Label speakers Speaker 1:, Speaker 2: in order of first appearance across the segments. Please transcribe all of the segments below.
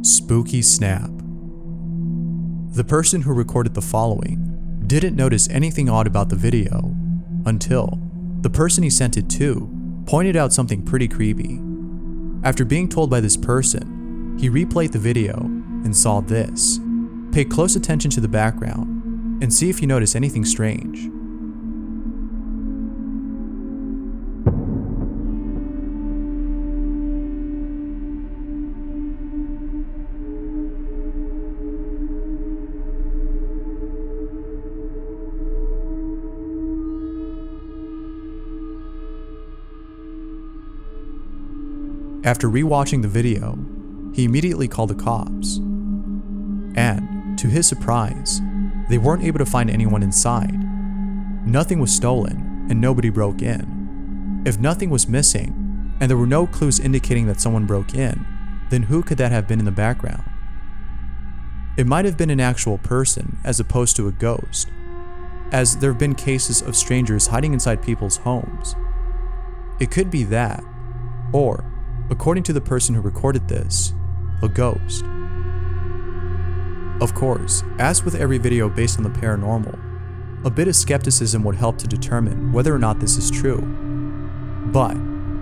Speaker 1: Spooky snap. The person who recorded the following didn't notice anything odd about the video until the person he sent it to pointed out something pretty creepy. After being told by this person, he replayed the video and saw this. Pay close attention to the background and see if you notice anything strange. After rewatching the video, he immediately called the cops. And, to his surprise, they weren't able to find anyone inside. Nothing was stolen, and nobody broke in. If nothing was missing, and there were no clues indicating that someone broke in, then who could that have been in the background? It might have been an actual person as opposed to a ghost, as there have been cases of strangers hiding inside people's homes. It could be that, or, according to the person who recorded this, a ghost. Of course, as with every video based on the paranormal, a bit of skepticism would help to determine whether or not this is true. But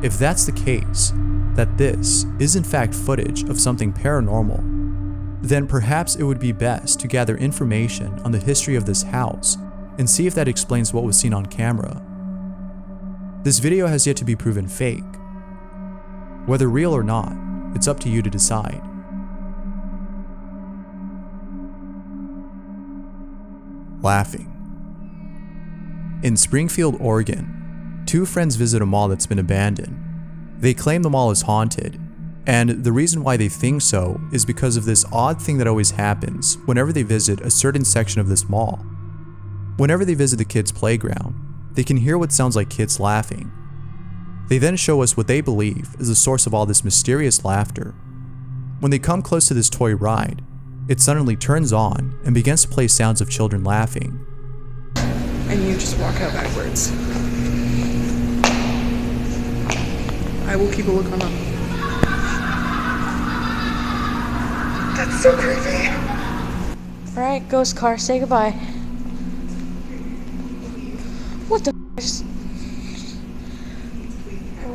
Speaker 1: if that's the case, that this is in fact footage of something paranormal, then perhaps it would be best to gather information on the history of this house and see if that explains what was seen on camera. This video has yet to be proven fake. Whether real or not, it's up to you to decide. Laughing. In Springfield, Oregon, two friends visit a mall that's been abandoned. They claim the mall is haunted, and the reason why they think so is because of this odd thing that always happens whenever they visit a certain section of this mall. Whenever they visit the kids' playground, they can hear what sounds like kids laughing. They then show us what they believe is the source of all this mysterious laughter. When they come close to this toy ride, it suddenly turns on and begins to play sounds of children laughing.
Speaker 2: And you just walk out backwards. I will keep a look on them. That's so creepy.
Speaker 3: Alright, ghost car, say goodbye. What the f***?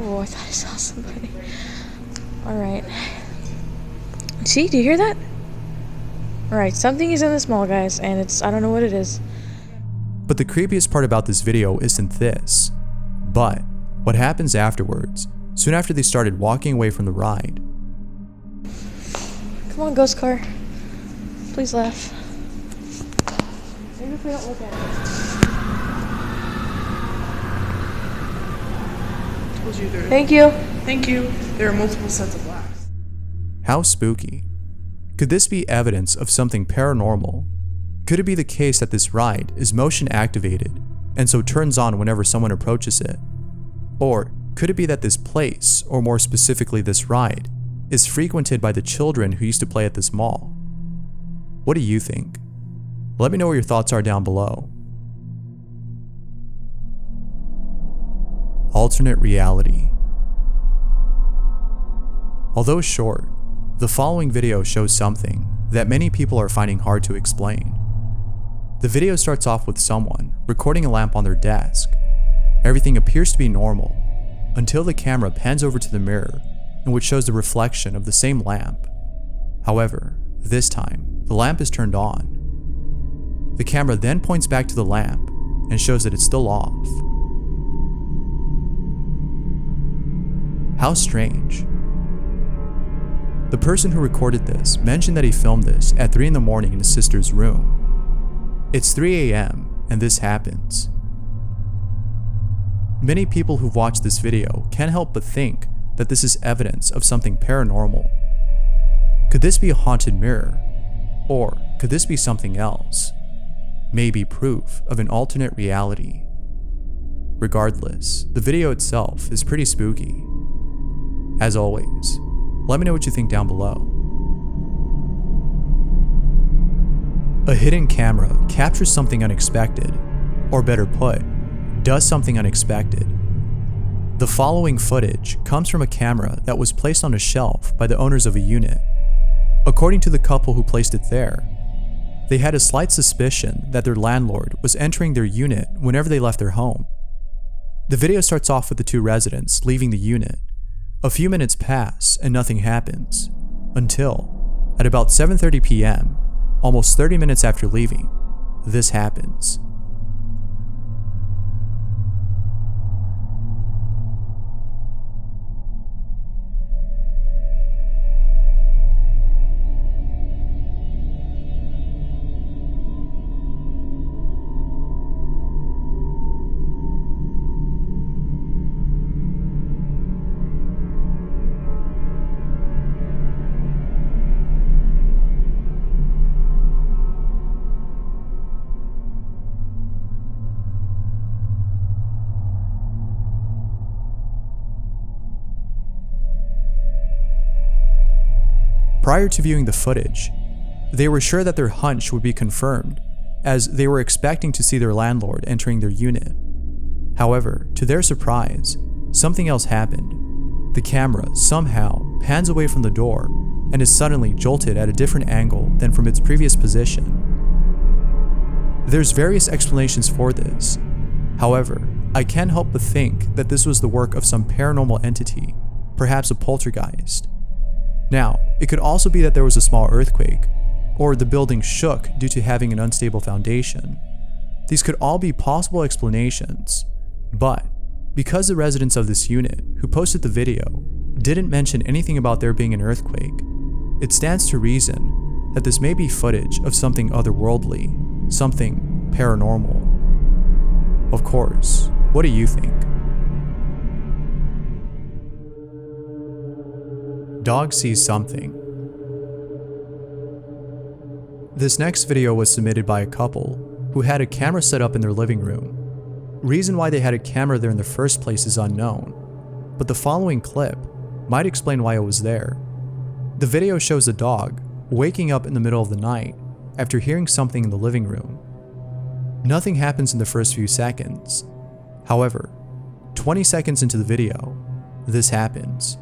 Speaker 3: Oh, I thought I saw somebody. Alright. See, do you hear that? Alright, something is in this mall, guys, and I don't know what it is.
Speaker 1: But the creepiest part about this video isn't this, but what happens afterwards, soon after they started walking away from the ride.
Speaker 3: Come on, ghost car. Please laugh. Maybe if we don't look at it.
Speaker 2: Thank you. Thank you. There are multiple sets of laughs.
Speaker 1: How spooky. Could this be evidence of something paranormal? Could it be the case that this ride is motion activated and so turns on whenever someone approaches it? Or could it be that this place, or more specifically this ride, is frequented by the children who used to play at this mall? What do you think? Let me know what your thoughts are down below. Alternate reality. Although short, the following video shows something that many people are finding hard to explain. The video starts off with someone recording a lamp on their desk. Everything appears to be normal until the camera pans over to the mirror, in which shows the reflection of the same lamp. However, this time, the lamp is turned on. The camera then points back to the lamp and shows that it's still off. How strange. The person who recorded this mentioned that he filmed this at 3 in the morning in his sister's room. It's 3 a.m. and this happens. Many people who've watched this video can't help but think that this is evidence of something paranormal. Could this be a haunted mirror? Or could this be something else? Maybe proof of an alternate reality. Regardless, the video itself is pretty spooky. As always, let me know what you think down below. A hidden camera captures something unexpected, or better put, does something unexpected. The following footage comes from a camera that was placed on a shelf by the owners of a unit. According to the couple who placed it there, they had a slight suspicion that their landlord was entering their unit whenever they left their home. The video starts off with the two residents leaving the unit. A few minutes pass and nothing happens, until, at about 7:30 p.m., almost 30 minutes after leaving, this happens. Prior to viewing the footage, they were sure that their hunch would be confirmed, as they were expecting to see their landlord entering their unit. However, to their surprise, something else happened. The camera somehow pans away from the door and is suddenly jolted at a different angle than from its previous position. There's various explanations for this. However, I can't help but think that this was the work of some paranormal entity, perhaps a poltergeist. Now, it could also be that there was a small earthquake, or the building shook due to having an unstable foundation. These could all be possible explanations, but because the residents of this unit who posted the video didn't mention anything about there being an earthquake, it stands to reason that this may be footage of something otherworldly, something paranormal. Of course, what do you think? Dog sees something. This next video was submitted by a couple who had a camera set up in their living room. Reason why they had a camera there in the first place is unknown, but the following clip might explain why it was there. The video shows a dog waking up in the middle of the night after hearing something in the living room. Nothing happens in the first few seconds. However, 20 seconds into the video, this happens.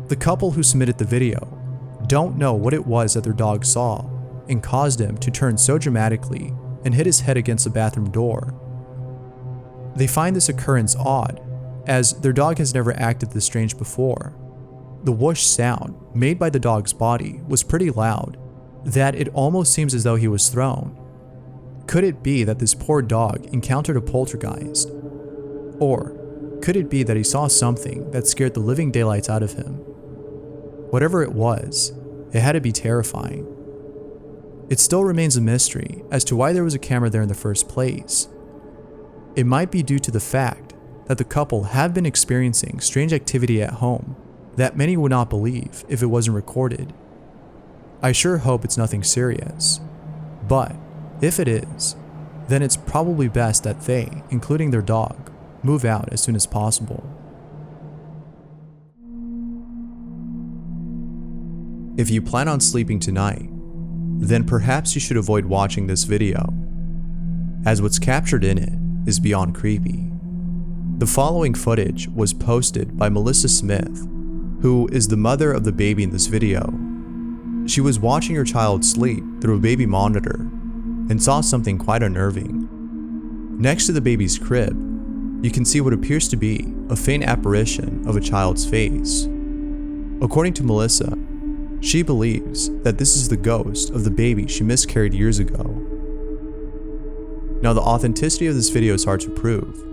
Speaker 1: The couple who submitted the video don't know what it was that their dog saw and caused him to turn so dramatically and hit his head against the bathroom door. They find this occurrence odd, as their dog has never acted this strange before. The whoosh sound made by the dog's body was pretty loud, that it almost seems as though he was thrown. Could it be that this poor dog encountered a poltergeist? Or could it be that he saw something that scared the living daylights out of him? Whatever it was, it had to be terrifying. It still remains a mystery as to why there was a camera there in the first place. It might be due to the fact that the couple have been experiencing strange activity at home that many would not believe if it wasn't recorded. I sure hope it's nothing serious, but if it is, then it's probably best that they, including their dog, move out as soon as possible. If you plan on sleeping tonight, then perhaps you should avoid watching this video, as what's captured in it is beyond creepy. The following footage was posted by Melissa Smith, who is the mother of the baby in this video. She was watching her child sleep through a baby monitor and saw something quite unnerving. Next to the baby's crib, you can see what appears to be a faint apparition of a child's face. According to Melissa, she believes that this is the ghost of the baby she miscarried years ago. Now, the authenticity of this video is hard to prove,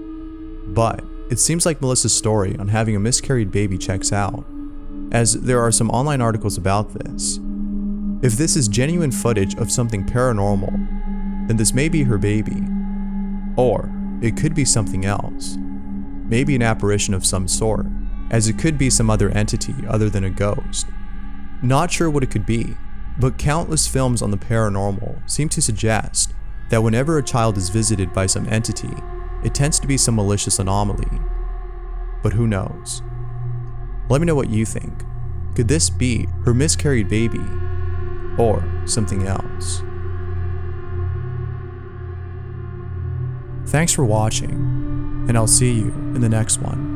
Speaker 1: but it seems like Melissa's story on having a miscarried baby checks out, as there are some online articles about this. If this is genuine footage of something paranormal, then this may be her baby, or it could be something else, maybe an apparition of some sort, as it could be some other entity other than a ghost. Not sure what it could be, but countless films on the paranormal seem to suggest that whenever a child is visited by some entity, it tends to be some malicious anomaly. But who knows? Let me know what you think. Could this be her miscarried baby, or something else? Thanks for watching, and I'll see you in the next one.